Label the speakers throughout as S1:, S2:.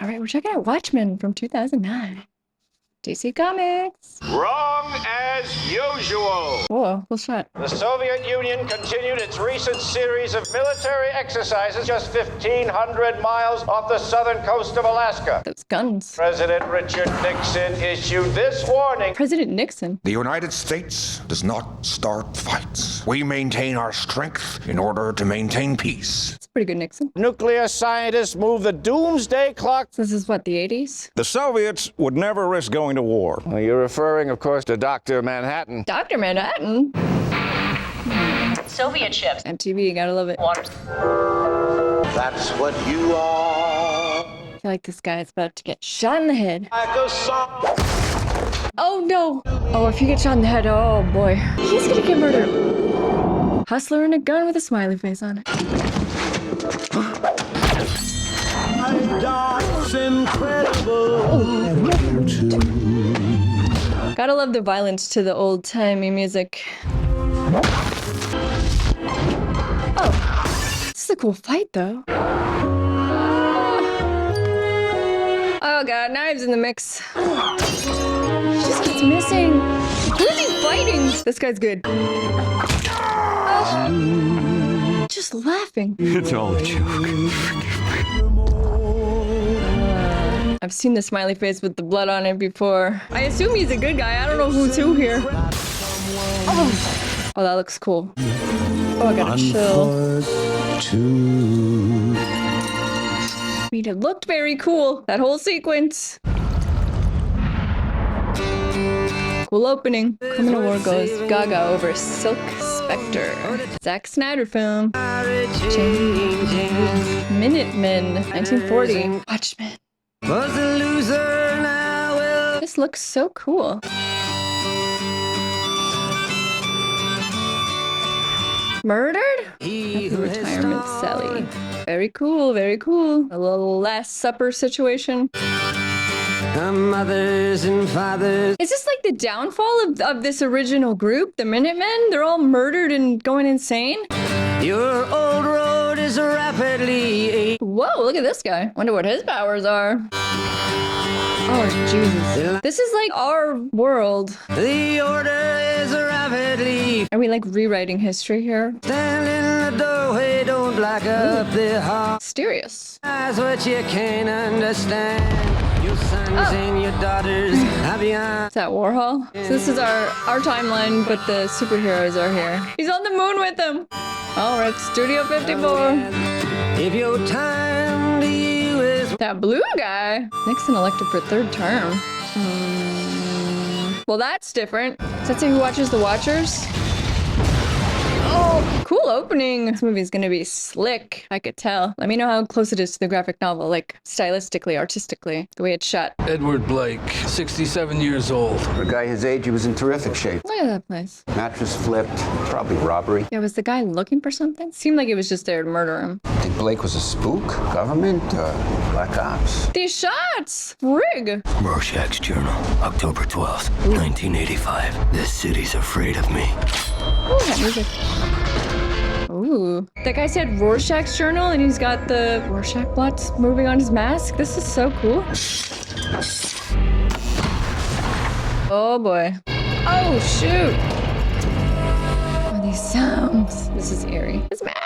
S1: All right, we're checking out Watchmen from 2009. DC Comics.
S2: Wrong as usual.
S1: Whoa, cool shot.
S2: The Soviet Union continued its recent series of military exercises just 1,500 miles off the southern coast of Alaska.
S1: Those guns.
S2: President Richard Nixon issued this warning.
S1: President Nixon.
S3: The United States does not start fights. We maintain our strength in order to maintain peace.
S1: That's pretty good, Nixon.
S2: Nuclear scientists move the doomsday clock.
S1: This is what, the 80s?
S4: The Soviets would never risk going to war.
S2: Well, you're referring, of course, to Dr. Manhattan.
S1: Dr. Manhattan.
S5: Soviet ships.
S1: MTV, gotta love it.
S5: Water.
S2: That's what you are.
S1: I feel like this guy is about to get shot in the head.
S2: Like a song.
S1: Oh no! Oh, if you get shot in the head, oh boy. He's gonna get murdered. Hustler and a gun with a smiley face on it. Gotta love the violence to the old-timey music. Oh, this is a cool fight, though. Oh god, knives in the mix. He just keeps missing. Who is he fighting? This guy's good. Oh. Just laughing.
S4: It's all a joke.
S1: I've seen the smiley face with the blood on it before. I assume he's a good guy. I don't know who's who here. Oh, that looks cool. Oh, I got a chill. I mean, it looked very cool. That whole sequence. Cool opening. Criminal War goes gaga over Silk Spectre. Zack Snyder film. Minutemen, 1940. Watchmen. This looks so cool. Murdered? Happy retirement, Sally. Very cool, very cool. A little Last Supper situation.
S6: Mothers and fathers.
S1: Is this like the downfall of this original group, the Minutemen? They're all murdered and going insane?
S6: Your old road is rapidly.
S1: Whoa, look at this guy. Wonder what his powers are. Oh, Jesus. This is like our world.
S6: The order is rapidly.
S1: Are we like rewriting history here?
S6: Stand in the doorway, don't block up the hall.
S1: Mysterious.
S6: That's what you can't understand. Your sons and your daughters are beyond.
S1: Is that Warhol? So this is our timeline, but the superheroes are here. He's on the moon with them. All right, Studio 54.
S6: If your time to you is.
S1: That blue guy. Nixon elected for third term. Well, that's different. Does that say who watches the Watchers? Oh, cool opening. This movie's gonna be slick. I could tell. Let me know how close it is to the graphic novel, like stylistically, artistically, the way it's shot.
S7: Edward Blake, 67 years old.
S8: For a guy his age, he was in terrific shape.
S1: Look at that place.
S8: Mattress flipped, probably robbery.
S1: Yeah, was the guy looking for something? Seemed like he was just there to murder him.
S8: Think Blake was a spook? Government? Black ops?
S1: These shots! Frig!
S9: Rorschach's Journal, October 12th, 1985. This city's afraid of me.
S1: Ooh, that music. Ooh. That guy said Rorschach's Journal and he's got the Rorschach blots moving on his mask. This is so cool. Oh boy. Oh shoot. Oh, these sounds. This is eerie. His mask!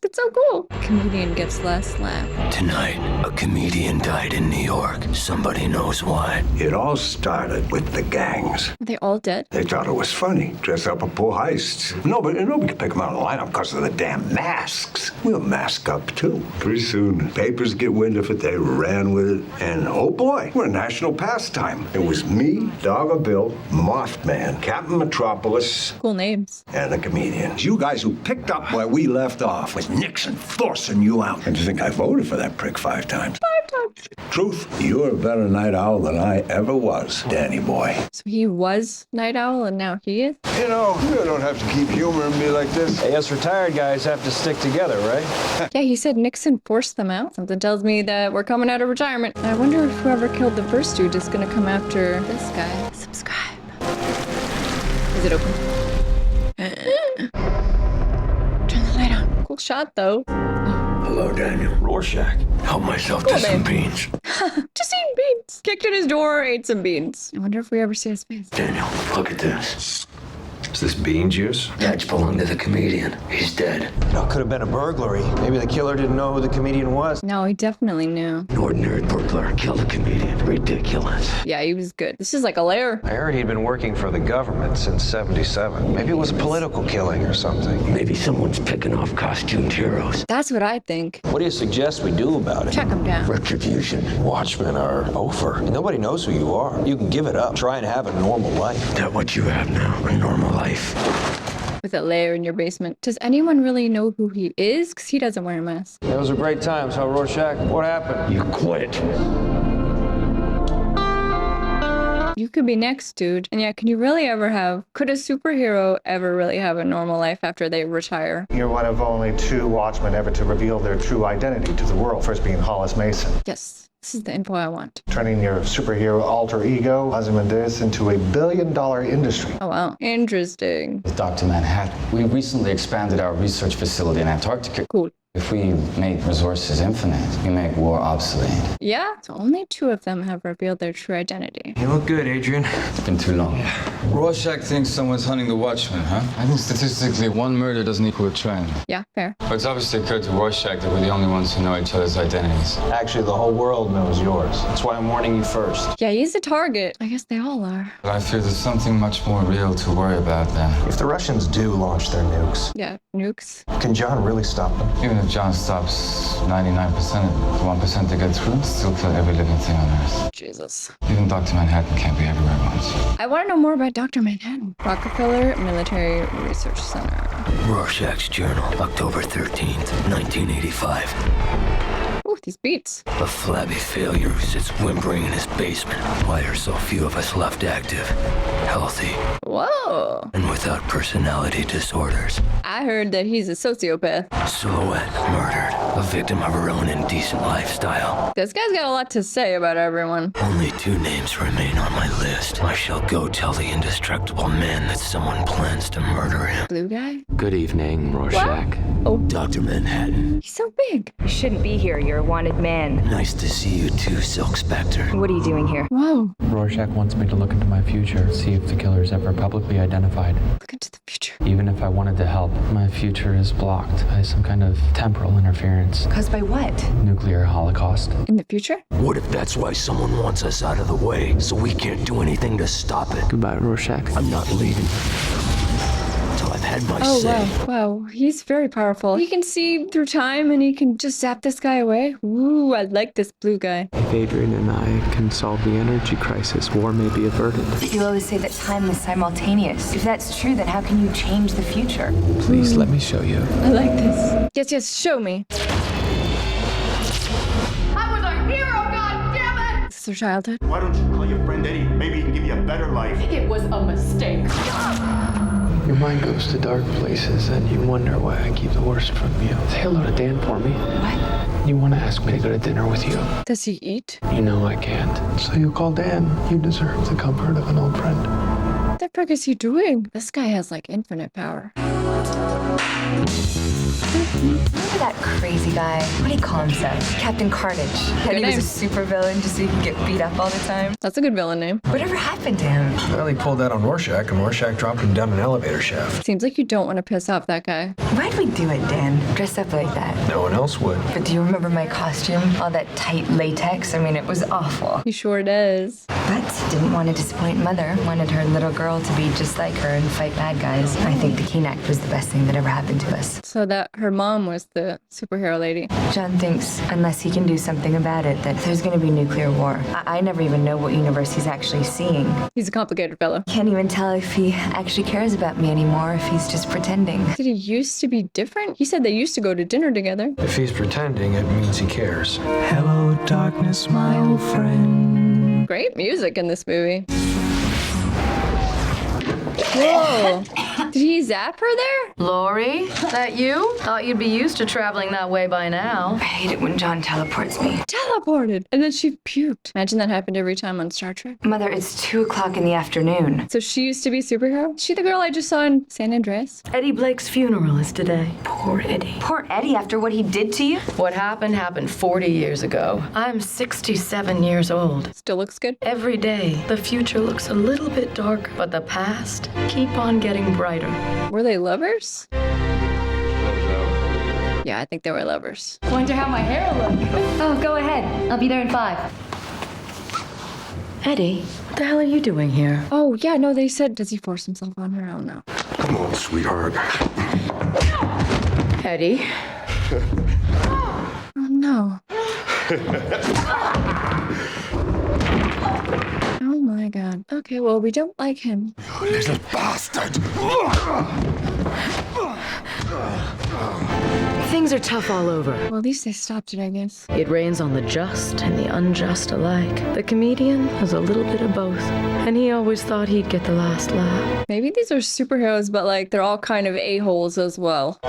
S1: It's so cool. Comedian gets last laugh.
S9: Tonight, a comedian died in New York. Somebody knows why.
S10: It all started with the gangs.
S1: Are they all dead?
S10: They thought it was funny. Dress up and pull heists. Nobody could pick them out of the lineup because of the damn masks. We'll mask up, too. Pretty soon, papers get wind of it. They ran with it. And, oh, boy, we're a national pastime. It was me, Dogger Bill, Mothman, Captain Metropolis,
S1: Cool names.
S10: and the comedians. You guys who picked up where we left off with Nixon forcing you out. And you think I voted for that prick 5 times?
S1: 5 times.
S10: Truth, you're a better night owl than I ever was, Danny boy.
S1: So he was Night Owl and now he is?
S10: You know, you don't have to keep humoring me like this.
S2: Hey, us retired guys have to stick together, right?
S1: Yeah, he said Nixon forced them out. Something tells me that we're coming out of retirement. I wonder if whoever killed the first dude is gonna come after this guy. Subscribe. Is it open? Turn the light on. Cool shot, though.
S9: Hello, Daniel.
S7: Rorschach.
S9: Help myself
S1: Cool
S9: to some
S1: name.
S9: beans.
S1: kicked in his door, ate some beans. I wonder if we ever see his face.
S9: Daniel, look at this.
S8: Is this bean juice?
S9: That belonged to the comedian. He's dead.
S5: It could have been a burglary. Maybe the killer didn't know who the comedian was.
S1: No, he definitely knew.
S9: An ordinary burglar killed a comedian. Ridiculous.
S1: Yeah, he was good. This is like a lair.
S5: I heard he'd been working for the government since '77. Maybe it was a political killing or something.
S9: Maybe someone's picking off costumed heroes.
S1: That's what I think.
S5: What do you suggest we do about it?
S1: Check him down.
S9: Retribution.
S5: Watchmen are over. Nobody knows who you are. You can give it up. Try and have a normal life.
S9: Is that what you have now? A normal life?
S1: With a lair in your basement. Does anyone really know who he is? Because he doesn't wear a mask.
S5: Those were great times, huh, Rorschach? What happened?
S9: You quit.
S1: You could be next, dude. And yeah, could a superhero ever really have a normal life after they retire?
S11: You're one of only 2 Watchmen ever to reveal their true identity to the world, first being Hollis Mason.
S1: Yes, this is the info I want.
S11: Turning your superhero alter ego, Ozymandias, into a billion-dollar industry.
S1: Oh, wow. Interesting.
S12: With Dr. Manhattan, we recently expanded our research facility in Antarctica.
S1: Cool.
S12: If we make resources infinite, we make war obsolete.
S1: Yeah, so only 2 of them have revealed their true identity.
S5: You look good, Adrian.
S12: It's been too long.
S7: Rorschach thinks someone's hunting the Watchmen, huh? I think statistically, 1 murder doesn't equal a trend.
S1: Yeah, fair.
S7: But it's obviously occurred to Rorschach that we're the only ones who know each other's identities.
S5: Actually, the whole world knows yours. That's why I'm warning you first.
S1: Yeah, he's a target. I guess they all are.
S7: But I fear there's something much more real to worry about then.
S5: If the Russians do launch their nukes,
S1: Yeah, nukes.
S5: can John really stop them?
S7: Even if John stops 99%, the 1% that gets through, still kill every living thing on Earth.
S1: Jesus.
S7: Even Dr. Manhattan can't be everywhere at once.
S1: I want to know more about Dr. Manhattan. Rockefeller Military Research Center.
S9: Rorschach's Journal, October 13th, 1985.
S1: Ooh, these beats.
S9: A flabby failure who sits whimpering in his basement. Why are so few of us left active, healthy,
S1: Whoa.
S9: and without personality disorders?
S1: I heard that he's a sociopath.
S9: Silhouette murdered, a victim of her own indecent lifestyle.
S1: This guy's got a lot to say about everyone.
S9: Only 2 names remain on my list. I shall go tell the indestructible man that someone plans to murder him.
S1: Blue guy?
S6: Good evening, Rorschach.
S1: Oh,
S9: Dr. Manhattan.
S1: he's so big.
S13: You shouldn't be here. You're a wanted man.
S9: Nice to see you too, Silk Spectre.
S13: What are you doing here?
S1: Whoa.
S14: Rorschach wants me to look into my future, see if the killer is ever publicly identified.
S1: Look into the future.
S14: Even if I wanted to help, my future is blocked by some kind of temporal interference.
S13: Caused by what?
S14: Nuclear holocaust.
S1: In the future?
S9: What if that's why someone wants us out of the way, so we can't do anything to stop it?
S6: Goodbye, Rorschach.
S9: I'm not leaving until I've had my
S1: Oh,
S9: say.
S1: wow. Wow, he's very powerful. He can see through time and he can just zap this guy away. Ooh, I like this blue guy.
S6: If Adrian and I can solve the energy crisis, war may be averted.
S13: You always say that time is simultaneous. If that's true, then how can you change the future?
S6: Please let me show you.
S1: I like this. Yes, yes, show me.
S15: I was a hero, goddammit!
S1: This is her childhood.
S16: Why don't you call your friend Eddie? Maybe he can give you a better life.
S15: It was a mistake.
S6: Your mind goes to dark places and you wonder why I keep the worst from you. Say hello to Dan for me.
S1: What?
S6: You want to ask me to go to dinner with you?
S1: Does he eat?
S6: You know I can't. So you call Dan. You deserve the comfort of an old friend.
S1: What the frick is he doing? This guy has like infinite power.
S13: Remember that crazy guy? What do you call himself? Captain Carnage. That he was a supervillain just so he could get beat up all the time.
S1: That's a good villain name.
S13: Whatever happened to him?
S5: Well, he pulled that on Rorschach, and Rorschach dropped him down an elevator shaft.
S1: Seems like you don't want to piss off that guy.
S13: Why'd we do it, Dan? Dress up like that?
S5: No one else would.
S13: But do you remember my costume? All that tight latex? I mean, it was awful.
S1: He sure does.
S13: But didn't want to disappoint Mother. Wanted her little girl to be just like her and fight bad guys. I think the Keen Act was the best thing that ever happened to us.
S1: So that her mom was the superhero lady.
S13: John thinks unless he can do something about it, that there's going to be nuclear war. I never even know what universe he's actually seeing.
S1: He's a complicated fellow.
S13: Can't even tell if he actually cares about me anymore, if he's just pretending.
S1: Did he used to be different? He said they used to go to dinner together.
S5: If he's pretending, it means he cares.
S6: Hello, darkness, my old friend.
S1: Great music in this movie. Whoa. Did he zap her there?
S17: Lori, that you? Thought you'd be used to traveling that way by now.
S13: I hate it when John teleports me.
S1: Teleported. And then she puked. Imagine that happened every time on Star Trek.
S13: Mother, it's 2 o'clock in the afternoon.
S1: So she used to be a superhero? Is she the girl I just saw in San Andreas?
S17: Eddie Blake's funeral is today. Poor Eddie.
S13: Poor Eddie after what he did to you?
S17: What happened 40 years ago. I'm 67 years old.
S1: Still looks good.
S17: Every day, the future looks a little bit darker, but the past keep on getting brighter.
S1: Were they lovers? Yeah, I think they were lovers.
S15: Wonder how my hair will look.
S13: Oh, go ahead. I'll be there in 5.
S17: Eddie, what the hell are you doing here?
S1: Oh, yeah, no, they said, does he force himself on her? I don't know.
S3: Come on, sweetheart.
S17: Eddie?
S1: Oh, no. Oh, my God. Okay, well, we don't like him.
S3: You little bastard!
S17: Things are tough all over.
S1: Well, at least they stopped it, I guess.
S17: It rains on the just and the unjust alike. The comedian has a little bit of both, and he always thought he'd get the last laugh.
S1: Maybe these are superheroes, but, like, they're all kind of a-holes as well.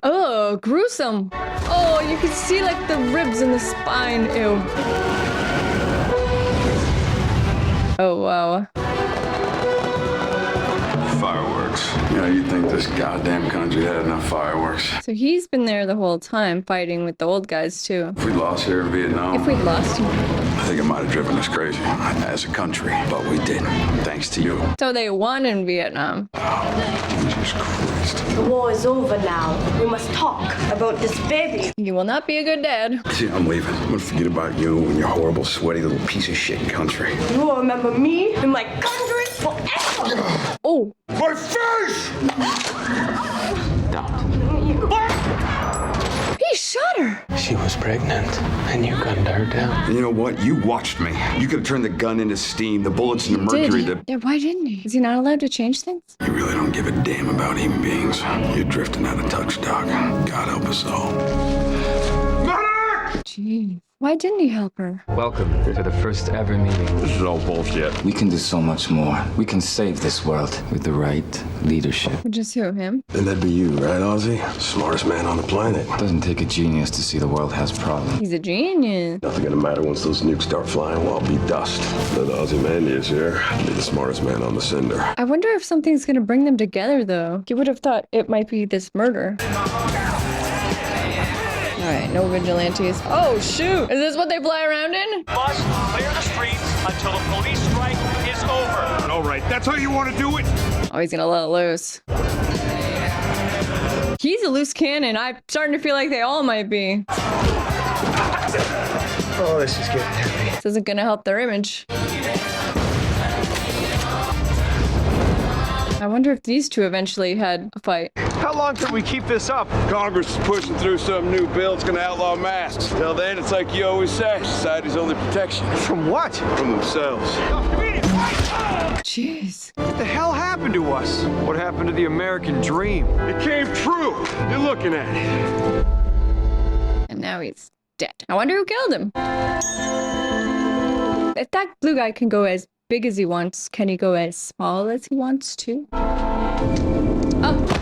S1: Oh, gruesome. Oh, you can see like the ribs in the spine. Ew. Oh, wow.
S18: Fireworks. Yeah, you'd think this goddamn country had enough fireworks.
S1: So he's been there the whole time fighting with the old guys too.
S18: If we lost here in Vietnam,
S1: If we'd lost him.
S18: I think it might have driven us crazy as a country, but we didn't, thanks to you.
S1: So they won in Vietnam.
S18: Jesus Christ.
S15: The war is over now. We must talk about this baby.
S1: You will not be a good dad.
S18: See, I'm leaving. I'm gonna forget about you and your horrible, sweaty little piece of shit country.
S15: You will remember me and my country forever.
S1: Oh.
S3: My face!
S1: He shot her.
S6: She was pregnant, and you gunned her down.
S18: You know what? You watched me. You could have turned the gun into steam, the bullets into mercury,
S1: Yeah, why didn't he? Is he not allowed to change things?
S18: You really don't give a damn about human beings. You're drifting out of touch, Doc. God help us all.
S1: Jeez. Why didn't he help her?
S7: Welcome to the first ever meeting.
S18: This is all bullshit.
S7: We can do so much more. We can save this world with the right leadership.
S1: Just who? Him?
S18: And that'd be you, right, Ozzy? Smartest man on the planet.
S7: It doesn't take a genius to see the world has problems.
S1: He's a genius.
S18: Nothing gonna matter once those nukes start flying. We'll all be dust. Let Ozzy Mandius here be the smartest man on the cinder.
S1: I wonder if something's gonna bring them together, though. You would have thought it might be this murder. All right, no vigilantes. Oh, shoot. Is this what they fly around in?
S2: Must clear the streets until the police strike is over.
S3: All right, that's how you want to do it?
S1: Oh, he's gonna let it loose. He's a loose cannon. I'm starting to feel like they all might be.
S6: Oh, this is getting heavy.
S1: This isn't gonna help their image. I wonder if these two eventually had a fight.
S19: How long can we keep this up?
S18: Congress is pushing through some new bill that's gonna outlaw masks. Till then, it's like you always say, society's only protection.
S19: From what?
S18: From themselves.
S1: Jeez.
S19: What the hell happened to us? What happened to the American dream?
S18: It came true. You're looking at it.
S1: And now he's dead. I wonder who killed him. If that blue guy can go as big as he wants, can he go as small as he wants too? Oh.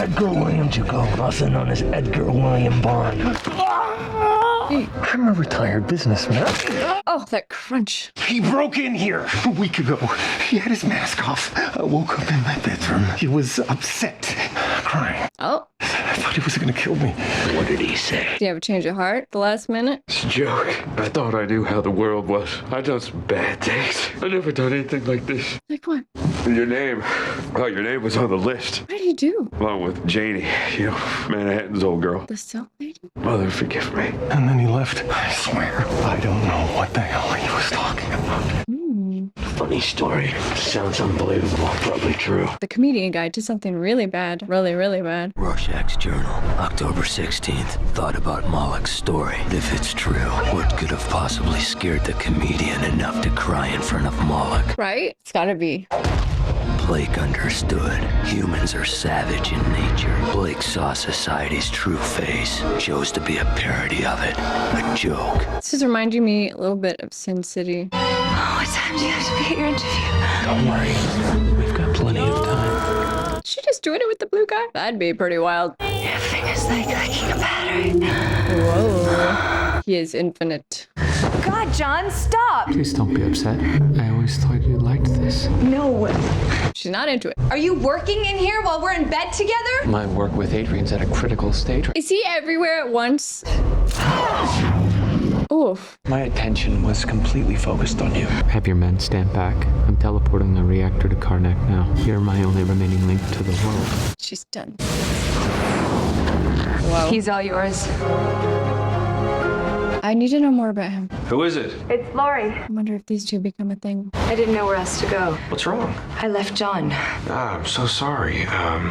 S9: Edgar Williams, you go. Also known as Edgar William Bond. I'm a retired businessman.
S1: Oh, that crunch.
S9: He broke in here a week ago. He had his mask off. I woke up in my bedroom. He was upset, crying.
S1: Oh.
S9: I thought he was gonna kill me. What did he say?
S1: Do you have a change of heart at the last minute?
S18: It's a joke. I thought I knew how the world was. I done some bad things. I never done anything like this.
S1: Like what?
S18: Your name. Oh, your name was on the list.
S1: What did he do?
S18: Along with Janie, you know, Manhattan's old girl.
S1: The silk lady?
S18: Mother, forgive me.
S9: And then he left. I swear, I don't know what the hell he was talking about. Funny story. Sounds unbelievable. Probably true.
S1: The comedian guy did something really bad. Really, really bad.
S9: Rorschach's Journal, October 16th. Thought about Moloch's story. If it's true, what could have possibly scared the comedian enough to cry in front of Moloch?
S1: Right? It's gotta be.
S9: Blake understood. Humans are savage in nature. Blake saw society's true face, chose to be a parody of it, a joke.
S1: This is reminding me a little bit of Sin City.
S13: Oh, what time do you have to be at your interview?
S6: Don't worry. We've got plenty of time.
S1: Is she just doing it with the blue guy? That'd be pretty wild.
S13: Your finger's like clicking a battery.
S1: Whoa. He is infinite.
S13: God, John, stop!
S14: Please don't be upset. I always thought you liked this.
S13: No.
S1: She's not into it.
S13: Are you working in here while we're in bed together?
S6: My work with Adrian's at a critical stage.
S1: Is he everywhere at once? Oof.
S6: My attention was completely focused on you.
S14: Have your men stand back. I'm teleporting the reactor to Karnak now. You're my only remaining link to the world.
S1: She's done. Wow.
S13: He's all yours.
S1: I need to know more about him.
S18: Who is it?
S13: It's Lori.
S1: I wonder if these two become a thing.
S13: I didn't know where else to go.
S9: What's wrong?
S13: I left John.
S9: Ah, I'm so sorry.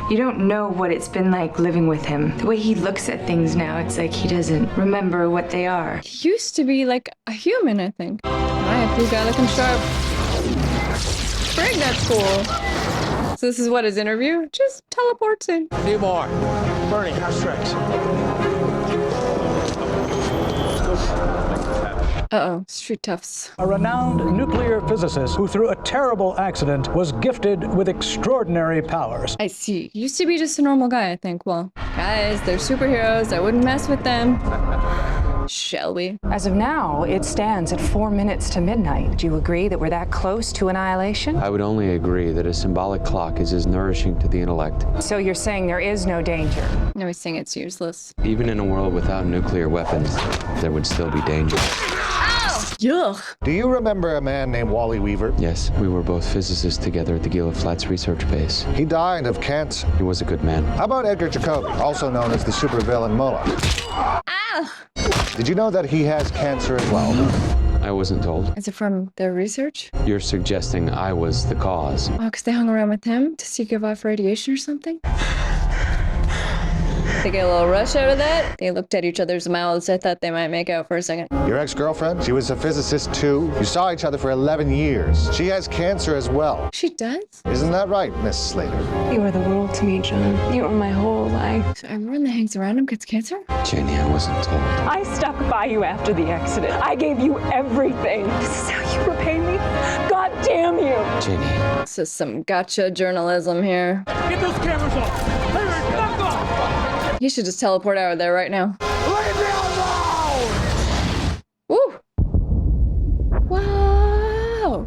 S13: You don't know what it's been like living with him. The way he looks at things now, it's like he doesn't remember what they are.
S1: He used to be like a human, I think. Alright, blue guy looking sharp. Frig, that's cool. So this is what, his interview? Just teleports in.
S16: Need more. Bernie, how's Rex?
S1: Uh-oh, street toughs.
S20: A renowned nuclear physicist who, through a terrible accident, was gifted with extraordinary powers.
S1: I see. Used to be just a normal guy, I think. Well, guys, they're superheroes. I wouldn't mess with them. Shall we?
S21: As of now, it stands at 4 minutes to midnight. Do you agree that we're that close to annihilation?
S22: I would only agree that a symbolic clock is as nourishing to the intellect.
S21: So you're saying there is no danger?
S1: No, he's saying it's useless.
S22: Even in a world without nuclear weapons, there would still be danger.
S1: Yuck.
S11: Do you remember a man named Wally Weaver?
S22: Yes, we were both physicists together at the Gila Flats research base.
S11: He died of cancer.
S22: He was a good man.
S11: How about Edgar Jacobi, also known as the supervillain Mullah?
S1: Ah!
S11: Did you know that he has cancer as well?
S22: I wasn't told.
S1: Is it from their research?
S22: You're suggesting I was the cause.
S1: Oh, because they hung around with him? Does he give off radiation or something? They get a little rush out of that. They looked at each other's mouths. I thought they might make out for a second.
S11: Your ex-girlfriend? She was a physicist too. You saw each other for 11 years. She has cancer as well.
S1: She does?
S11: Isn't that right, Miss Slater?
S17: You are the world to me, John. You are my whole life.
S1: So everyone that hangs around him gets cancer?
S22: Janie, I wasn't told.
S17: I stuck by you after the accident. I gave you everything. This is how you repay me? God damn you!
S22: Janie.
S1: This is some gotcha journalism here.
S16: Get those cameras off! Larry, knock off!
S1: He should just teleport out of there right now.
S16: Leave me alone!
S1: Woo! Wow!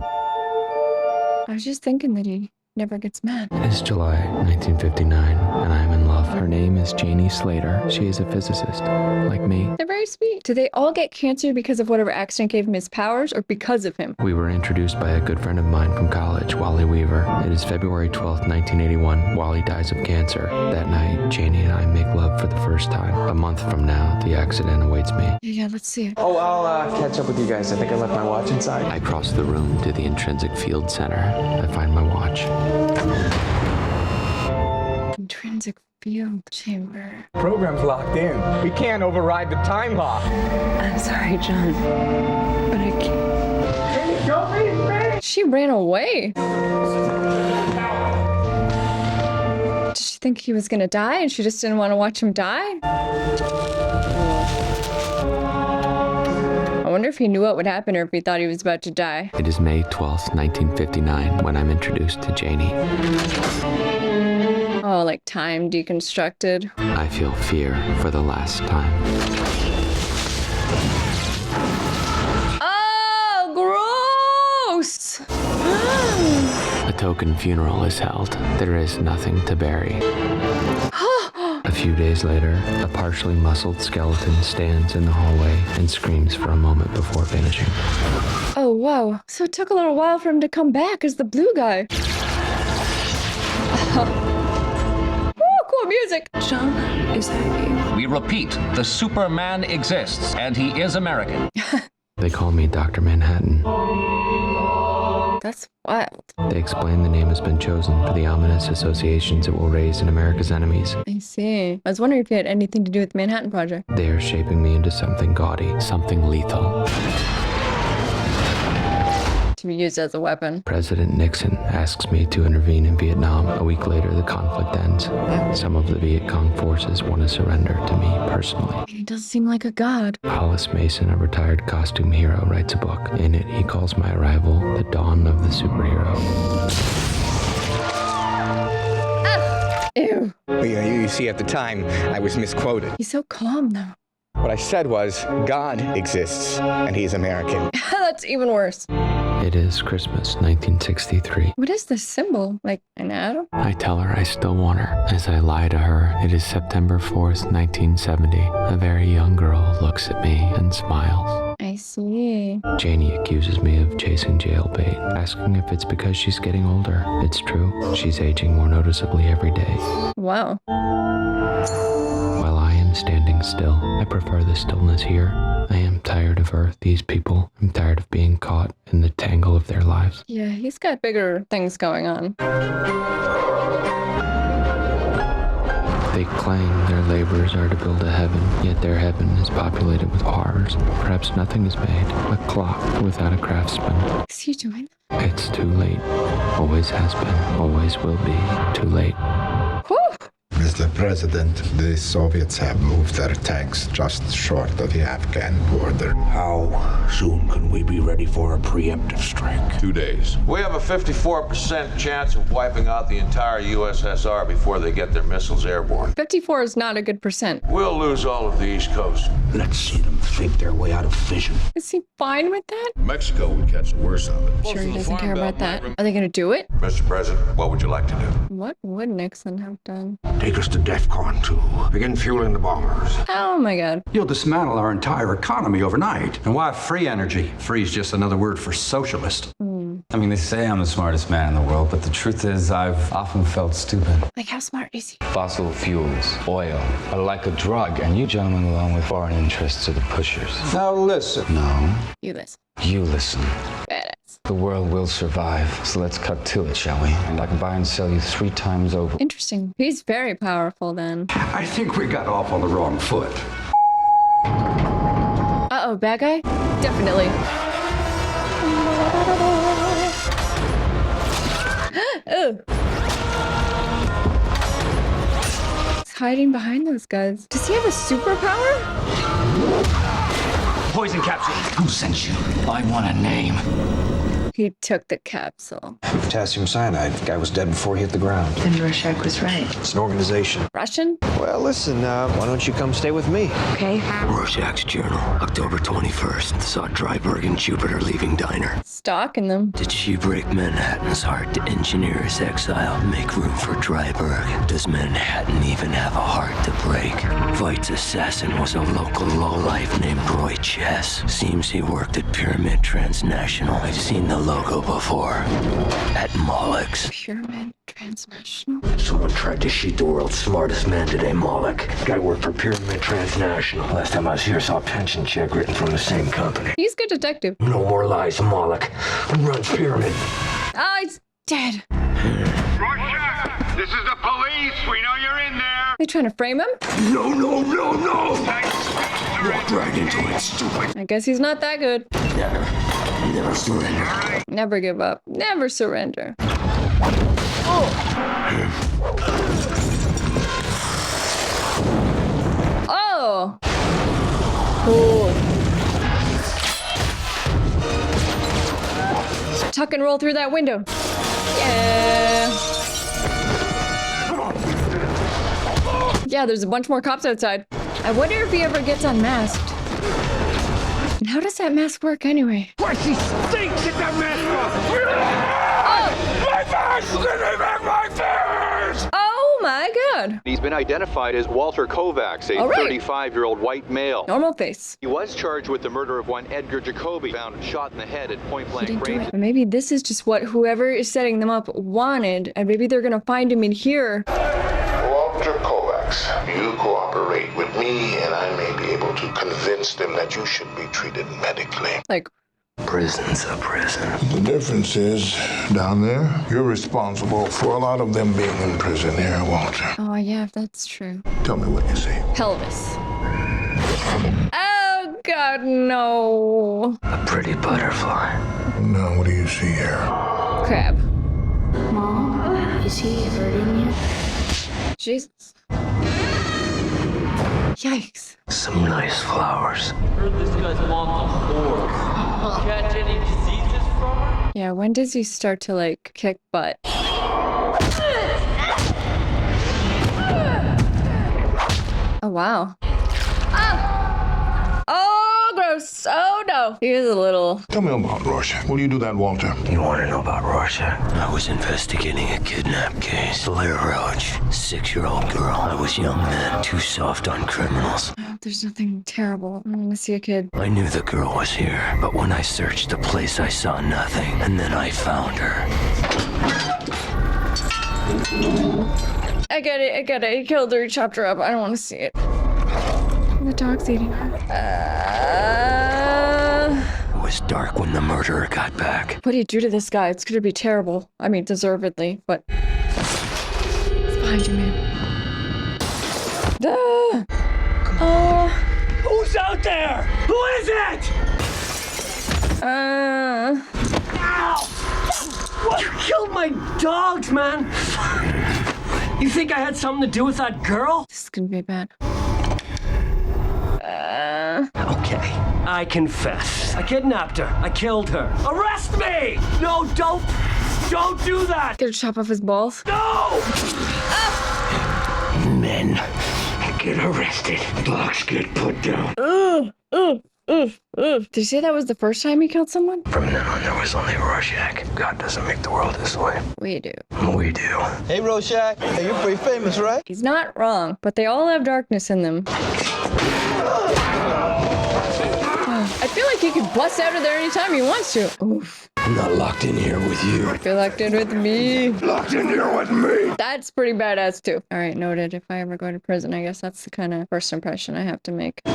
S1: I was just thinking that he never gets mad.
S14: It's July 1959, and I am in love. Her name is Janie Slater. She is a physicist, like me.
S1: They're very sweet. Do they all get cancer because of whatever accident gave him his powers, or because of him?
S14: We were introduced by a good friend of mine from college, Wally Weaver. It is February 12th, 1981. Wally dies of cancer. That night, Janie and I make love for the first time. A month from now, the accident awaits me.
S1: Yeah, let's see it.
S6: Oh, I'll catch up with you guys. I think I left my watch inside.
S14: I cross the room to the intrinsic field center. I find my watch.
S1: Intrinsic field chamber.
S23: Program's locked in. We can't override the time lock.
S17: I'm sorry, John, but I can't.
S16: Don't leave me!
S1: She ran away. Did she think he was gonna die and she just didn't want to watch him die? I wonder if he knew what would happen or if he thought he was about to die.
S14: It is May 12th, 1959, when I'm introduced to Janie.
S1: Oh, like time deconstructed.
S14: I feel fear for the last time.
S1: Oh, gross!
S14: A token funeral is held. There is nothing to bury. A few days later, a partially muscled skeleton stands in the hallway and screams for a moment before vanishing.
S1: Oh, wow. So it took a little while for him to come back as the blue guy. Cool music.
S17: John, is that you?
S24: We repeat, the Superman exists, and he is American.
S14: They call me Dr. Manhattan.
S1: That's wild.
S14: They explain the name has been chosen for the ominous associations it will raise in America's enemies.
S1: I see. I was wondering if it had anything to do with the Manhattan Project.
S14: They are shaping me into something gaudy, something lethal.
S1: to be used as a weapon.
S14: President Nixon asks me to intervene in Vietnam. A week later, the conflict ends. Some of the Viet Cong forces want to surrender to me personally.
S1: He does seem like a god.
S14: Hollis Mason, a retired costume hero, writes a book. In it, he calls my arrival the dawn of the superhero.
S1: Ew.
S4: Well, you see, at the time, I was misquoted.
S1: He's so calm, though.
S4: What I said was, God exists, and he's American.
S1: That's even worse.
S14: It is Christmas, 1963.
S1: What is this symbol? Like an atom?
S14: I tell her I still want her. As I lie to her, it is September 4th, 1970. A very young girl looks at me and smiles.
S1: I see.
S14: Janie accuses me of chasing jailbait, asking if it's because she's getting older. It's true. She's aging more noticeably every day.
S1: Wow.
S14: While I am standing still, I prefer the stillness here. I am tired of Earth, these people. I'm tired of being caught in the tangle of their lives.
S1: Yeah, he's got bigger things going on.
S14: They claim their labors are to build a heaven, yet their heaven is populated with horrors. Perhaps nothing is made. A clock without a craftsman.
S1: Is he doing
S14: that? It's too late. Always has been. Always will be. Too late.
S1: Whew.
S8: Mr. President, the Soviets have moved their tanks just short of the Afghan border.
S3: How soon can we be ready for a preemptive strike?
S10: 2 days.
S2: We have a 54% chance of wiping out the entire USSR before they get their missiles airborne.
S1: 54 is not a good percent.
S2: We'll lose all of the East Coast.
S3: Let's see them think their way out of fission.
S1: Is he fine with that?
S10: Mexico would catch the worst of it.
S1: Sure he doesn't care about that. Are they gonna do it?
S2: Mr. President, what would you like to do?
S1: What would Nixon have done?
S3: Take us to DEFCON 2. Begin fueling the bombers.
S1: Oh my god.
S12: You'll dismantle our entire economy overnight. And why free energy? Free is just another word for socialist.
S7: I mean, they say I'm the smartest man in the world, but the truth is I've often felt stupid.
S1: Like, how smart is he?
S7: Fossil fuels, oil, are like a drug, and you gentlemen, along with foreign interests, are the pushers.
S12: Now listen.
S7: No.
S1: You listen.
S7: You listen.
S1: Badass.
S7: The world will survive, so let's cut to it, shall we? And I can buy and sell you 3 times over.
S1: Interesting. He's very powerful then.
S12: I think we got off on the wrong foot.
S1: Uh-oh, bad guy? Definitely. Ugh. He's hiding behind those guys. Does he have a superpower?
S9: Poison capsule. Who sent you? I want a name.
S1: He took the capsule.
S5: Potassium cyanide. The guy was dead before he hit the ground.
S13: Then Rorschach was right.
S5: It's an organization.
S1: Russian?
S5: Well, listen, why don't you come stay with me?
S13: Okay.
S9: Rorschach's Journal, October 21st. Saw Dryberg and Jupiter leaving diner.
S1: Stalking them.
S9: Did she break Manhattan's heart to engineer his exile? Make room for Dryberg. Does Manhattan even have a heart to break? Vight's assassin was a local lowlife named Roy Chess. Seems he worked at Pyramid Transnational. I've seen the logo before. At Moloch's.
S1: Pyramid Transnational?
S9: Someone tried to shoot the world's smartest man today, Moloch. Guy worked for Pyramid Transnational. Last time I was here, saw a pension check written from the same company.
S1: He's a good detective.
S9: No more lies, Moloch. Who runs Pyramid?
S1: Oh, he's dead.
S16: Rorschach, this is the police. We know you're in there.
S1: They trying to frame him?
S9: No, no, no, no. Walk right into it, stupid.
S1: I guess he's not that good.
S9: Never surrender.
S1: Never give up. Never surrender. Oh! Cool. Tuck and roll through that window. Yeah. Yeah, there's a bunch more cops outside. I wonder if he ever gets unmasked. And how does that mask work anyway?
S16: Why, she stinks at that mask!
S1: Oh!
S16: My mask! Give me back my fears!
S1: Oh my god!
S25: He's been identified as Walter Kovacs, a 35-year-old white male.
S1: Normal face.
S25: He was charged with the murder of one Edgar Jacoby, found shot in the head at point-blank range.
S1: But maybe this is just what whoever is setting them up wanted, and maybe they're gonna find him in here.
S26: Walter Kovacs, you cooperate with me, and I may be able to convince them that you should be treated medically.
S1: Like,
S9: prison's a prison.
S27: The difference is, down there, you're responsible for a lot of them being in prison here, Walter.
S1: oh yeah, that's true.
S27: Tell me what you see.
S1: Pelvis. Oh god, no.
S9: A pretty butterfly.
S27: Now, what do you see here?
S1: Crab.
S11: Mom, is he hurting you?
S1: Jesus. Yikes.
S9: Some nice flowers.
S15: Heard this guy's mom's a whore. Catch any diseases from her?
S1: Yeah, when does he start to, like, kick butt? Oh, wow. Ah! Oh, gross. Oh, no. He is a little...
S27: Tell me about Rorschach. What do you do that, Walter?
S9: You want to know about Rorschach? I was investigating a kidnap case. Blair Roach, 6-year-old girl. I was young then, too soft on criminals.
S1: There's nothing terrible. I want to see a kid.
S9: I knew the girl was here, but when I searched the place, I saw nothing. And then I found her.
S1: I get it. I get it. He killed her. He chopped her up. I don't want to see it. The dog's eating her.
S9: It was dark when the murderer got back.
S1: What do you do to this guy? It's gonna be terrible. I mean, deservedly, but... It's behind you, man.
S9: Who's out there? Who is it?
S1: Ow!
S9: What? You killed my dogs, man! You think I had something to do with that girl?
S1: This is gonna be bad.
S9: Okay, I confess. I kidnapped her. I killed her. Arrest me! No, don't do that!
S1: Gonna chop off his balls?
S9: No! Men get arrested. Dogs get put down.
S1: Did you say that was the first time he killed someone?
S9: From now on, there was only Rorschach. God doesn't make the world this way.
S1: We do.
S9: We do.
S18: Hey, Rorschach. Hey, you're pretty famous, right?
S1: He's not wrong, but they all have darkness in them. I feel like he could bust out of there anytime he wants to. Oof.
S9: I'm not locked in here with you.
S1: You're locked in with me.
S3: Locked in here with me.
S1: That's pretty badass too. All right, noted. If I ever go to prison, I guess that's the kind of first impression I have to make. I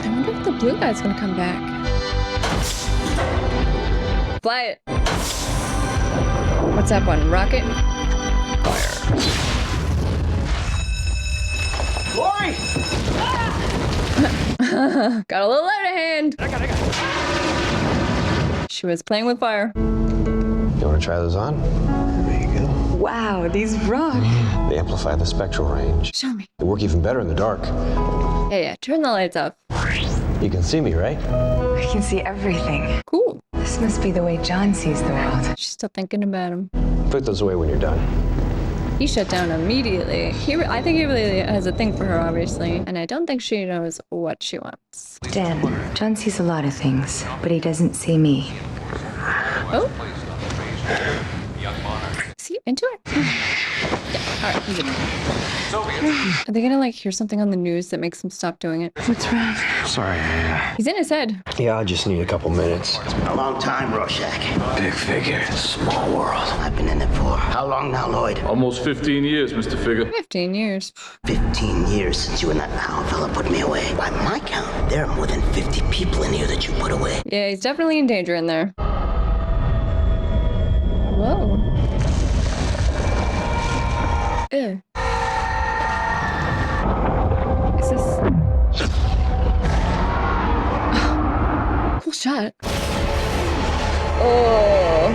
S1: wonder if the blue guy's gonna come back. Fly it. What's that one? Rocket?
S9: Fire. Lori!
S1: Got a little out of hand. I got it. She was playing with fire.
S5: You want to try those on? There you go.
S1: Wow, these rock.
S5: They amplify the spectral range.
S1: Show me.
S5: They work even better in the dark.
S1: Yeah, turn the lights off.
S5: You can see me, right?
S13: I can see everything.
S1: Cool.
S13: This must be the way John sees the world.
S1: She's still thinking about him.
S5: Put those away when you're done.
S1: He shut down immediately. I think he really has a thing for her, obviously. And I don't think she knows what she wants.
S13: Dan, John sees a lot of things, but he doesn't see me.
S1: Oh? Is he into it? Yeah. All right, he's into it. Are they gonna, like, hear something on the news that makes them stop doing it?
S13: What's wrong?
S5: Sorry,
S1: He's in his head.
S5: Yeah, I just need a couple minutes.
S19: It's been a long time, Rorschach.
S9: Big figure, small world.
S19: I've been in it for how long now, Lloyd?
S10: Almost 15 years, Mr. Figure.
S1: 15 years.
S19: 15 years since you and that pound fella put me away. By my count, there are more than 50 people in here that you put away.
S1: Yeah, he's definitely in danger in there. Whoa. Ew. Is this... Cool shot. Oh.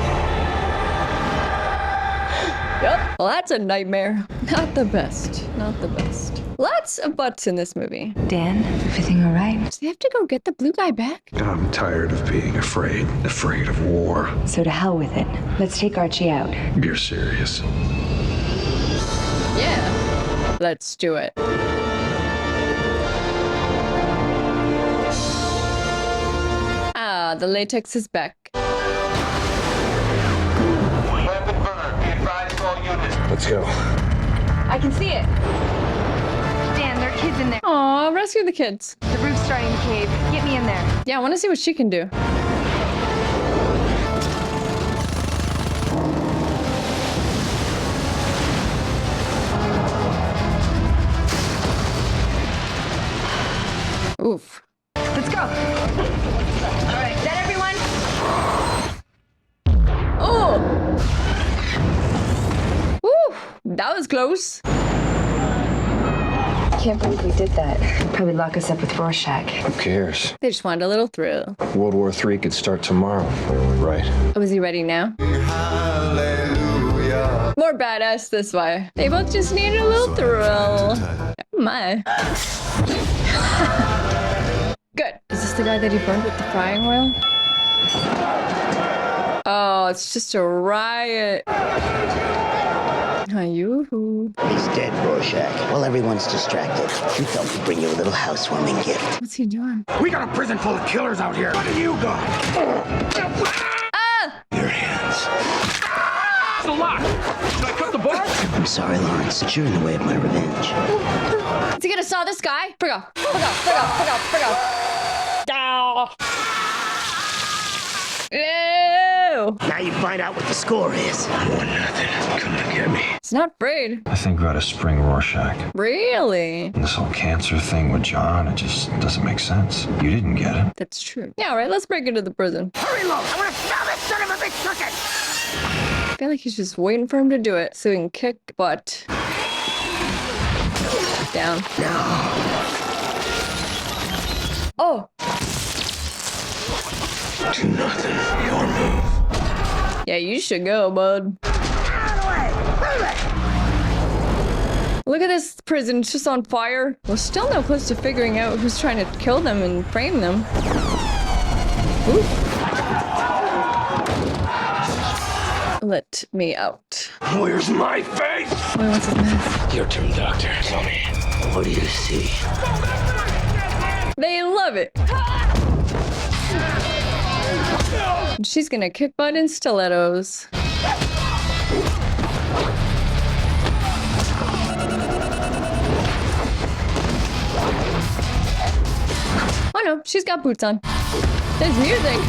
S1: Yep. Well, that's a nightmare. Not the best. Not the best. Lots of butts in this movie.
S13: Dan, everything all right?
S1: Does he have to go get the blue guy back?
S12: I'm tired of being afraid of war.
S13: So to hell with it. Let's take Archie out.
S12: You're serious.
S1: Yeah. Let's do it. Ah, the latex is back.
S5: Let's go.
S13: I can see it. Dan, there are kids in there.
S1: Aw, rescue the kids.
S13: The roof's starting to cave. Get me in there.
S1: Yeah, I want to see what she can do. Oof.
S13: Let's go. All right, is that everyone?
S1: Oh! Woo! That was close.
S13: Can't believe we did that. Probably lock us up with Rorschach.
S5: Who cares?
S1: They just wanted a little thrill.
S5: World War III could start tomorrow. Right.
S1: Oh, is he ready now? More badass this way. They both just needed a little thrill. Oh my. Good. Is this the guy that he burned with the frying oil? Oh, it's just a riot. Yoo-hoo.
S19: He's dead, Rorschach. While everyone's distracted, we thought we'd bring you a little housewarming gift.
S1: What's he doing?
S3: We got a prison full of killers out here. What do you got?
S1: Ah!
S19: Your hands.
S3: It's a lot. Should I cut the bar?
S19: I'm sorry, Lawrence, but you're in the way of my revenge.
S1: Is he gonna saw this guy? Frick off. Frick off. Frick off. Frick off. Frick off. Ew.
S19: Now you find out what the score is. I want nothing. Come and get me.
S1: He's not afraid.
S5: I think we ought to spring Rorschach.
S1: Really?
S5: And this whole cancer thing with John, it just doesn't make sense. You didn't get it.
S1: That's true. Yeah, all right, let's break into the prison.
S19: Hurry, Lo! I want to smell this son of a bitch cooking!
S1: I feel like he's just waiting for him to do it so he can kick butt. Down.
S19: No.
S1: Oh!
S19: Do nothing. Your move.
S1: Yeah, you should go, bud. Look at this prison, it's just on fire. We're still no close to figuring out who's trying to kill them and frame them. Ooh. Let me out.
S19: Where's my face?
S1: Oh, he wants his mask.
S19: Your turn, Doctor. Tell me, what do you see?
S1: They love it. She's gonna kick butt in stilettos. Oh no, she's got boots on. There's music.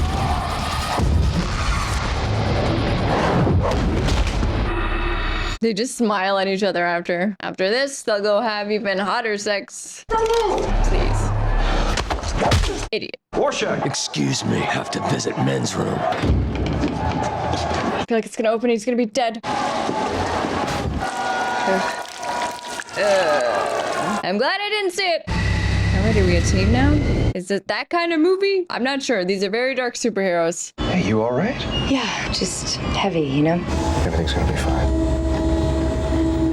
S1: They just smile at each other after. After this, they'll go have even hotter sex. Please. Idiot.
S5: Rorschach!
S9: Excuse me, have to visit men's room.
S1: I feel like it's gonna open, he's gonna be dead. I'm glad I didn't see it. Alright, are we a team now? Is it that kind of movie? I'm not sure. These are very dark superheroes.
S5: Hey, you all right?
S13: Yeah, just heavy, you know?
S5: Everything's gonna be fine.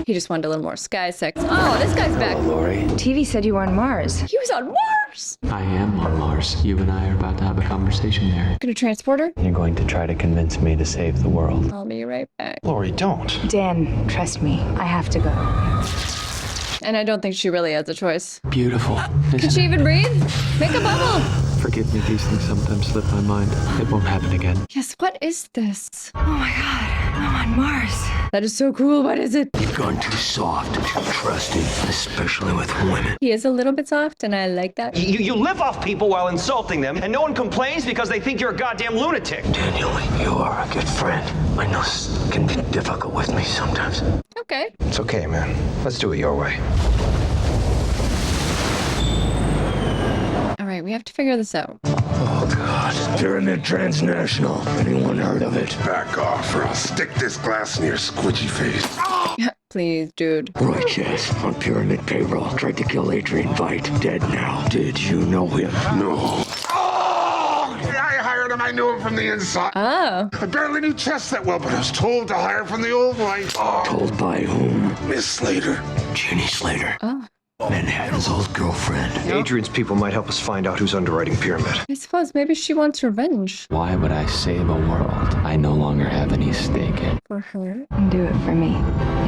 S1: He just wanted a little more sky sex. Oh, this guy's back.
S5: Lori.
S13: TV said you were on Mars.
S1: He was on Mars!
S14: I am on Mars. You and I are about to have a conversation there.
S1: Gonna transport her?
S14: You're going to try to convince me to save the world.
S1: I'll be right back.
S5: Lori, don't.
S13: Dan, trust me, I have to go.
S1: And I don't think she really has a choice.
S14: Beautiful.
S1: Can she even breathe? Make a bubble!
S14: Forgive me, these things sometimes slip my mind. It won't happen again.
S1: Yes, what is this?
S13: Oh my god, I'm on Mars.
S1: That is so cool. What is it?
S9: You've gone too soft, too trusting, especially with women.
S1: He is a little bit soft, and I like that.
S6: You live off people while insulting them, and no one complains because they think you're a goddamn lunatic.
S9: Daniel, you are a good friend. I know this can be difficult with me sometimes.
S1: Okay.
S5: It's okay, man. Let's do it your way.
S1: All right, we have to figure this out.
S9: Oh, God. Pyramid Transnational. Anyone heard of it?
S26: Back off, or I'll stick this glass in your squidgy face.
S1: Please, dude.
S9: Roy Chess, on Pyramid payroll, tried to kill Adrian Veidt. Dead now. Did you know him?
S26: No. Oh! I hired him. I knew him from the inside.
S1: Oh.
S26: I barely knew Chess that well, but I was told to hire from the old wife. Oh.
S9: Told by whom?
S26: Miss Slater.
S9: Jenny Slater.
S1: Oh.
S9: Manhattan's old girlfriend.
S5: Adrian's people might help us find out who's underwriting Pyramid.
S1: I suppose maybe she wants revenge.
S14: Why would I save a world I no longer have any stake in?
S1: For her?
S13: Do it for me,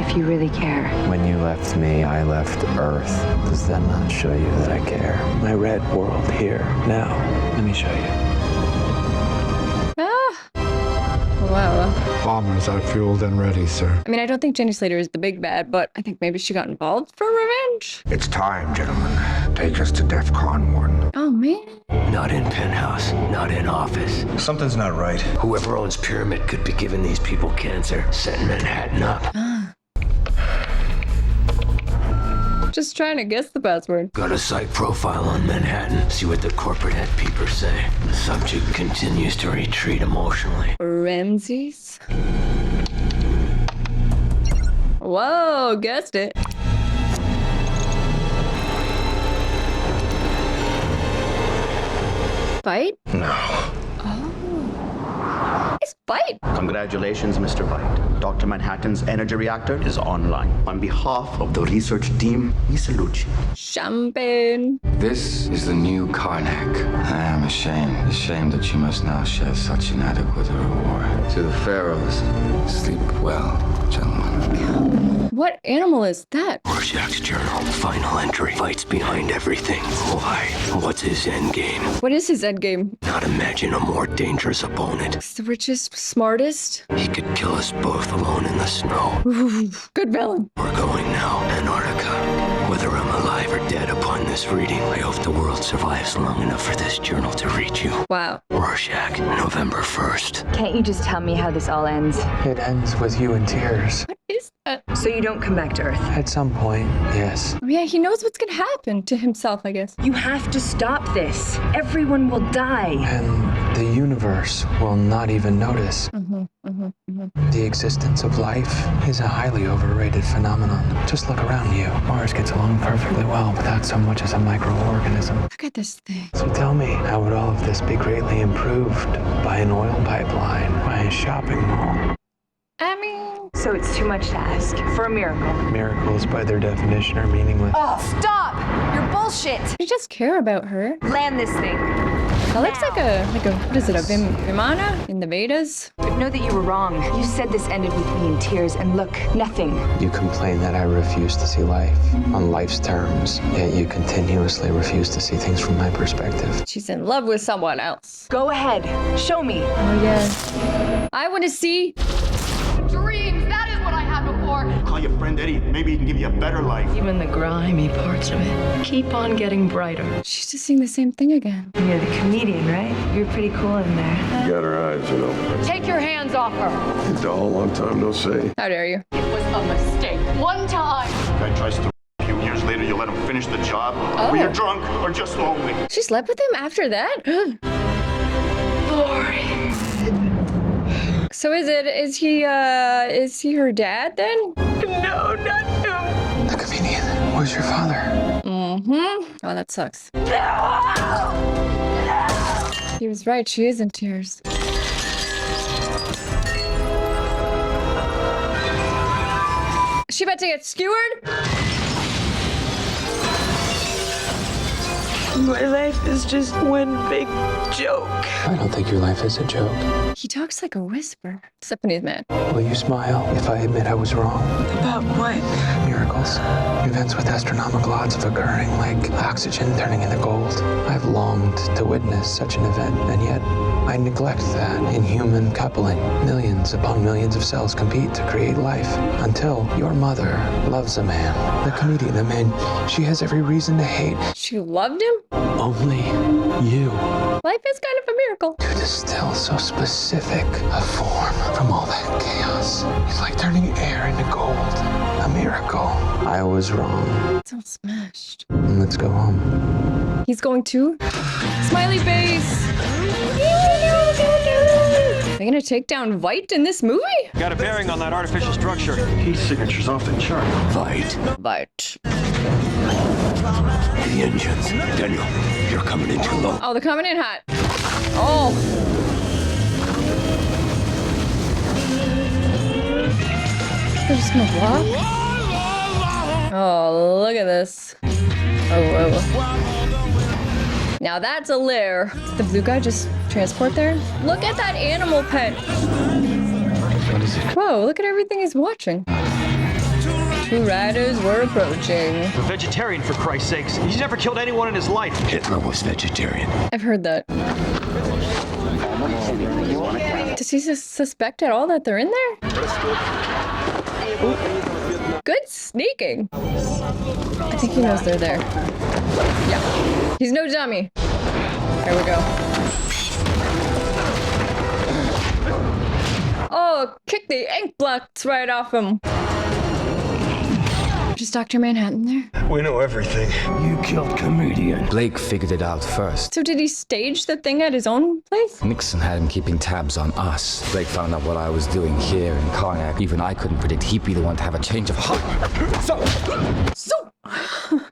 S13: if you really care.
S14: When you left me, I left Earth. Does that not show you that I care? My red world here, now. Let me show you.
S1: Ah! Wow.
S8: Bombers are fueled and ready, sir.
S1: I mean, I don't think Jenny Slater is the big bad, but I think maybe she got involved for revenge.
S3: It's time, gentlemen. Take us to DEFCON 1.
S1: Oh, man.
S9: Not in penthouse, not in office.
S5: Something's not right.
S9: Whoever owns Pyramid could be giving these people cancer, setting Manhattan up.
S1: Just trying to guess the password.
S9: Got a psych profile on Manhattan. See what the corporate head peepers say. The subject continues to retreat emotionally.
S1: Ramses? Whoa, guessed it. Vite?
S4: No.
S1: Oh. It's Vite.
S4: Congratulations, Mr. Vite. Dr. Manhattan's energy reactor is online. On behalf of the research team, we salute you.
S1: Champagne.
S7: This is the new Karnak. I am ashamed that you must now share such inadequate a reward. To the pharaohs, sleep well, gentlemen.
S1: What animal is that?
S9: Rorschach's journal. Final entry. Fights behind everything. Why? What's his end game?
S1: What is his end game?
S9: Not imagine a more dangerous opponent.
S1: He's the richest, smartest.
S9: He could kill us both alone in the snow.
S1: Ooh, good villain.
S9: We're going now. Antarctica. Whether I'm alive or dead upon this reading, I hope the world survives long enough for this journal to reach you.
S1: Wow.
S9: Rorschach, November 1st.
S13: Can't you just tell me how this all ends?
S17: It ends with you in tears.
S1: What is that?
S13: So you don't come back to Earth?
S17: At some point, yes.
S1: Oh, yeah, he knows what's gonna happen to himself, I guess.
S13: You have to stop this. Everyone will die.
S17: And the universe will not even notice. The existence of life is a highly overrated phenomenon. Just look around you. Mars gets along perfectly well without so much as a microorganism.
S1: Look at this thing.
S17: So tell me, how would all of this be greatly improved by an oil pipeline, by a shopping mall?
S1: I mean...
S13: So it's too much to ask for a miracle.
S17: Miracles, by their definition, are meaningless.
S13: Oh, stop! You're bullshit!
S1: You just care about her.
S13: Land this thing.
S1: That looks like a, what is it, a Vimana in the Vedas?
S13: But know that you were wrong. You said this ended with me in tears, and look, nothing.
S17: You complain that I refuse to see life on life's terms, yet you continuously refuse to see things from my perspective.
S1: She's in love with someone else.
S13: Go ahead. Show me.
S1: Oh, yeah. I want to see...
S20: Dreams, that is what I had before.
S4: Call your friend Eddie. Maybe he can give you a better life.
S20: Even the grimy parts of it keep on getting brighter.
S1: She's just saying the same thing again.
S13: You're the comedian, right? You're pretty cool in there.
S21: You got her eyes, you know.
S20: Take your hands off her.
S21: It's a whole long time no see.
S1: How dare you?
S20: It was a mistake. One time.
S4: Guy tries to a few years later, you let him finish the job.
S1: Oh.
S4: Or you're drunk or just lonely.
S1: She slept with him after that?
S20: Boring.
S1: So is he her dad then?
S20: No, not him.
S17: The comedian. Where's your father?
S1: Oh, that sucks.
S20: No!
S1: He was right, she is in tears. Is she about to get skewered?
S20: My life is just one big joke.
S17: I don't think your life is a joke.
S1: He talks like a whisper. Except when he's mad.
S17: Will you smile if I admit I was wrong?
S20: About what?
S17: Miracles. Events with astronomical odds of occurring, like oxygen turning into gold. I've longed to witness such an event, and yet I neglect that. In human coupling, millions upon millions of cells compete to create life, until your mother loves a man. The comedian, a man she has every reason to hate.
S1: She loved him?
S17: Only you.
S1: Life is kind of a miracle.
S17: To distill so specific a form from all that chaos. It's like turning air into gold. A miracle. I was wrong.
S1: It's all smashed.
S17: Let's go home.
S1: He's going to? Smiley face! They're gonna take down Vite in this movie?
S6: Got a bearing on that artificial structure.
S4: His signature's off the chart.
S1: Vite.
S9: The engines. Daniel, you're coming in too low.
S1: Oh, they're coming in hot. Oh. They're just gonna block? Oh, look at this. Oh. Now that's a lair. Did the blue guy just transport there? Look at that animal pet.
S17: What is it?
S1: Whoa, look at everything he's watching. Two riders were approaching.
S6: A vegetarian, for Christ's sakes. He's never killed anyone in his life.
S9: Hitler was vegetarian.
S1: I've heard that. Does he suspect at all that they're in there? Ooh. Good sneaking. I think he knows they're there. Yeah. He's no dummy. There we go. Oh, kick the ink blots right off him. Is Dr. Manhattan there?
S21: We know everything.
S9: You killed comedian.
S7: Blake figured it out first.
S1: So did he stage the thing at his own place?
S7: Nixon had him keeping tabs on us. Blake found out what I was doing here in Karnak. Even I couldn't predict he'd be the one to have a change of heart.
S1: So.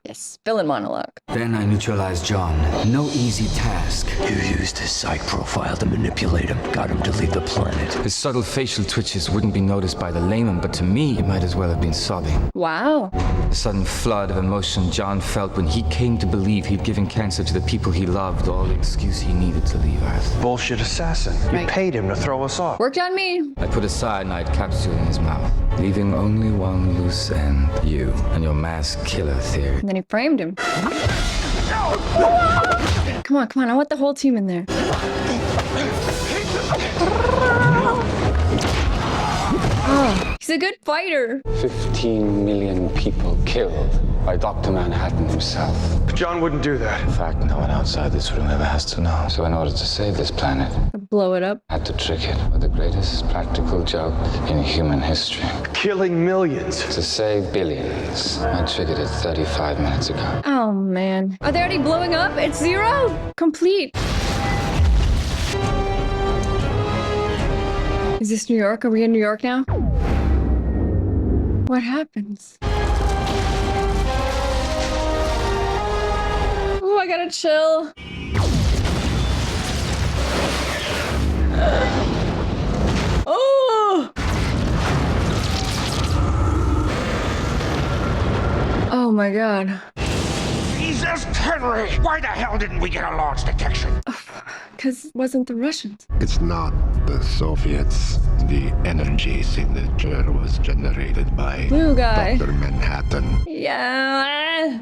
S1: Yes. villain monologue.
S9: Then I neutralized John. No easy task.
S2: You used his psych profile to manipulate him. Got him to leave the planet.
S9: His subtle facial twitches wouldn't be noticed by the layman, but to me, it might as well have been sobbing.
S1: Wow.
S9: The sudden flood of emotion John felt when he came to believe he'd given cancer to the people he loved, all the excuse he needed to leave Earth.
S5: Bullshit assassin. You
S1: Right.
S5: paid him to throw us off.
S1: Worked on me.
S9: I put a cyanide capsule in his mouth, leaving only one loose end. You and your mass killer theory.
S1: And then he framed him. Come on, come on. I want the whole team in there. Oh, he's a good fighter.
S7: 15 million people killed by Dr. Manhattan himself.
S5: John wouldn't do that.
S7: In fact, no one outside this room ever has to know. So in order to save this planet,
S1: Blow it up.
S7: I had to trick it with the greatest practical joke in human history.
S5: Killing millions.
S7: To save billions. I triggered it 35 minutes ago.
S1: Oh, man. Are they already blowing up? It's 0. Complete. Is this New York? Are we in New York now? What happens? Oh, I gotta chill. Oh! Oh my god.
S3: Jesus, Henry! Why the hell didn't we get a launch detection?
S1: Because it wasn't the Russians.
S8: It's not the Soviets. The energy signature was generated by
S1: Blue guy.
S8: Dr. Manhattan.
S1: Yeah.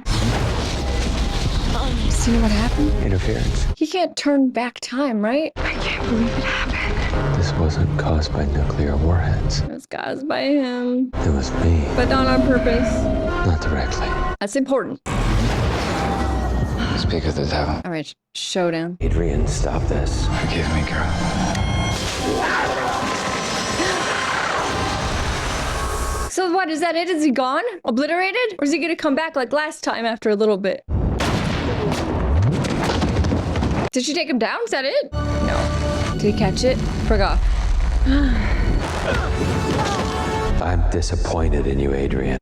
S1: See what happened?
S17: Interference.
S1: He can't turn back time, right? I can't believe it happened.
S17: This wasn't caused by nuclear warheads.
S1: It was caused by him.
S17: It was me.
S1: But not on purpose.
S17: Not directly.
S1: That's important.
S7: Speak of the devil.
S1: All right, showdown.
S17: Adrian, stop this.
S7: Forgive me, girl.
S1: So what, is that it? Is he gone? Obliterated? Or is he gonna come back like last time after a little bit? Did she take him down? Is that it? No. Did he catch it? Forgot.
S17: I'm disappointed in you, Adrian.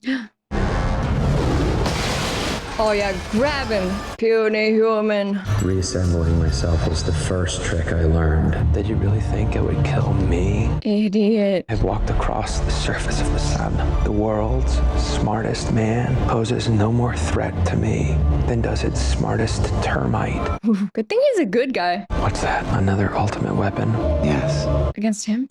S1: Oh yeah, grab him. Puny human.
S17: Reassembling myself was the first trick I learned. Did you really think it would kill me?
S1: Idiot.
S17: I've walked across the surface of the sun. The world's smartest man poses no more threat to me than does its smartest termite.
S1: Good thing he's a good guy.
S17: What's that? Another ultimate weapon?
S7: Yes.
S1: Against him?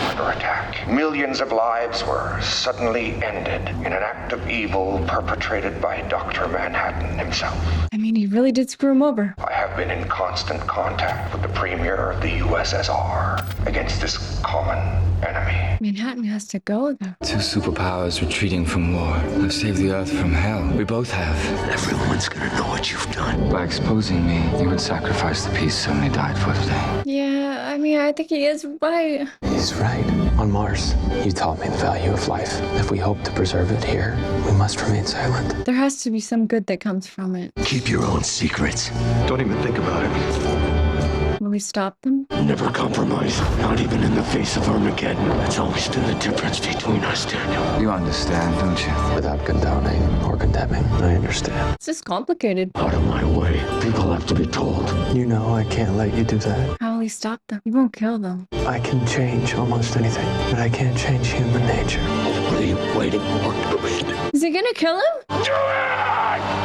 S3: Under attack. Millions of lives were suddenly ended in an act of evil perpetrated by Dr. Manhattan himself.
S1: I mean, he really did screw him over.
S3: I have been in constant contact with the premier of the USSR against this common enemy.
S1: Manhattan has to go, though.
S9: Two superpowers retreating from war. I've saved the Earth from hell. We both have.
S2: Everyone's gonna know what you've done.
S7: By exposing me, you would sacrifice the peace so many died for today.
S1: Yeah, I mean, I think he is right.
S17: He's right. On Mars, you taught me the value of life. If we hope to preserve it here, we must remain silent.
S1: There has to be some good that comes from it.
S2: Keep your own secrets.
S5: Don't even think about it.
S1: Will we stop them?
S2: Never compromise, not even in the face of Armageddon. That's always been the difference between us, Daniel.
S7: You understand, don't you?
S17: Without condoning or condemning, I understand.
S1: It's just complicated.
S2: Out of my way. People have to be told.
S17: You know I can't let you do that.
S1: How will he stop them? He won't kill them.
S17: I can change almost anything, but I can't change human nature.
S2: What are you waiting for? Do it!
S1: Is he gonna kill him?
S3: Do it!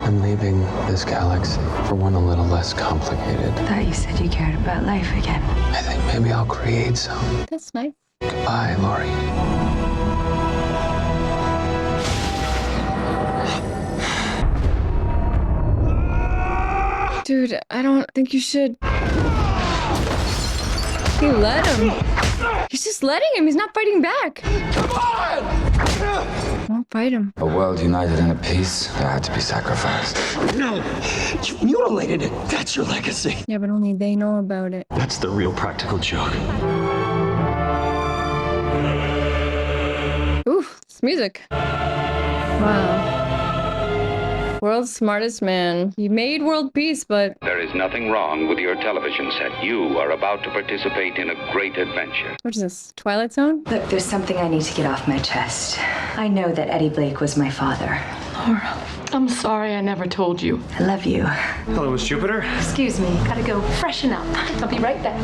S17: I'm leaving this galaxy for one a little less complicated.
S13: I thought you said you cared about life again.
S17: I think maybe I'll create some.
S1: That's nice.
S17: Goodbye, Lori.
S1: Dude, I don't think you should. He let him. He's just letting him. He's not fighting back.
S3: Come on!
S1: Don't fight him.
S7: A world united in a peace that had to be sacrificed.
S2: No! You mutilated it. That's your legacy.
S1: Yeah, but only they know about it.
S2: That's the real practical joke.
S1: Ooh, this music. Wow. World's smartest man. He made world peace, but
S11: There is nothing wrong with your television set. You are about to participate in a great adventure.
S1: what is this? Twilight Zone?
S13: Look, there's something I need to get off my chest. I know that Eddie Blake was my father.
S20: Laura, I'm sorry I never told you.
S13: I love you.
S6: Hello, Miss Jupiter.
S20: Excuse me, gotta go freshen up. I'll be right back.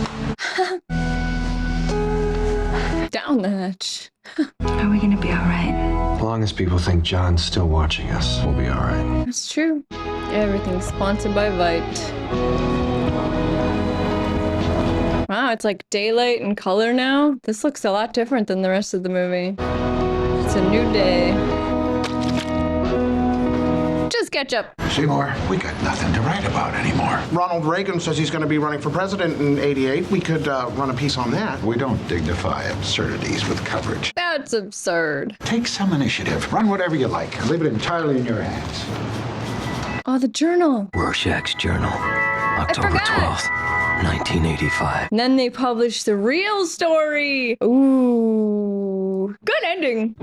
S1: Down the hatch.
S13: Are we gonna be all right?
S5: As long as people think John's still watching us, we'll be all right.
S1: That's true. Everything's sponsored by Vite. Wow, it's like daylight and color now. This looks a lot different than the rest of the movie. It's a new day. Just ketchup.
S21: Seymour, we got nothing to write about anymore.
S15: Ronald Reagan says he's going to be running for president in '88. We could run a piece on that.
S21: We don't dignify absurdities with coverage.
S1: That's absurd.
S21: Take some initiative. Run whatever you like. I leave it entirely in your hands.
S1: Oh, the journal.
S9: Rorschach's Journal, October 12th, 1985.
S1: And then they published the real story. Ooh, good ending.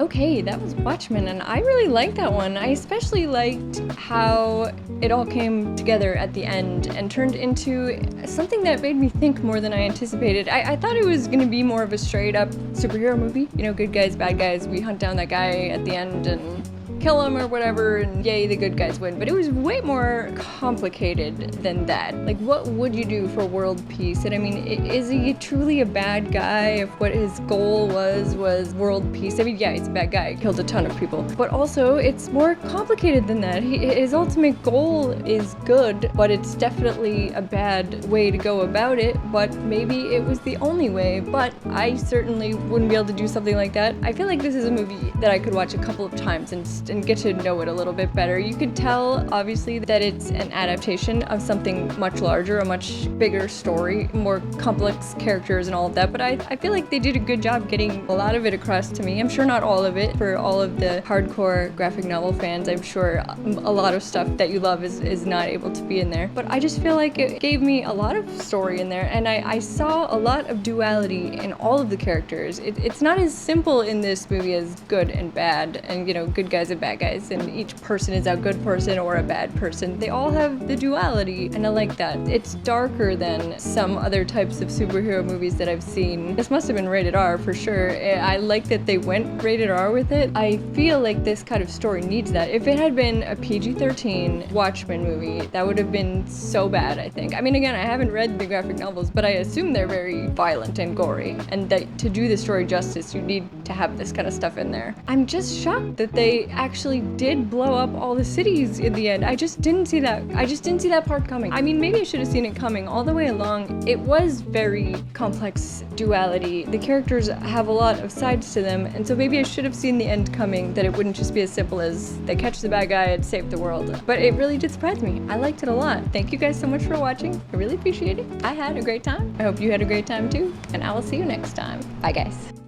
S1: Okay, that was Watchmen, and I really liked that one. I especially liked how it all came together at the end and turned into something that made me think more than I anticipated. I thought it was gonna be more of a straight up superhero movie. You know, good guys, bad guys, we hunt down that guy at the end and kill him or whatever, and yay, the good guys win. But it was way more complicated than that. Like, what would you do for world peace? And I mean, is he truly a bad guy if what his goal was world peace? I mean, yeah, he's a bad guy, killed a ton of people. But also, it's more complicated than that. His ultimate goal is good, but it's definitely a bad way to go about it. But maybe it was the only way. But I certainly wouldn't be able to do something like that. I feel like this is a movie that I could watch a couple of times and get to know it a little bit better. You could tell, obviously, that it's an adaptation of something much larger, a much bigger story, more complex characters and all of that, but I feel like they did a good job getting a lot of it across to me. I'm sure not all of it. For all of the hardcore graphic novel fans, I'm sure a lot of stuff that you love is not able to be in there. But I just feel like it gave me a lot of story in there, and I saw a lot of duality in all of the characters. It's not as simple in this movie as good and bad, and, you know, good guys and bad guys, and each person is a good person or a bad person. They all have the duality, and I like that. It's darker than some other types of superhero movies that I've seen. This must have been rated R for sure. I like that they went rated R with it. I feel like this kind of story needs that. If it had been a PG-13 Watchmen movie, that would have been so bad, I think. I mean, again, I haven't read the graphic novels, but I assume they're very violent and gory, and that to do the story justice, you need to have this kind of stuff in there. I'm just shocked that they actually did blow up all the cities in the end. I just didn't see that. I just didn't see that part coming. I mean, maybe I should have seen it coming all the way along. It was very complex duality. The characters have a lot of sides to them, and so maybe I should have seen the end coming, that it wouldn't just be as simple as they catch the bad guy and save the world. But it really did surprise me. I liked it a lot. Thank you guys so much for watching. I really appreciate it. I had a great time. I hope you had a great time too, and I will see you next time. Bye, guys.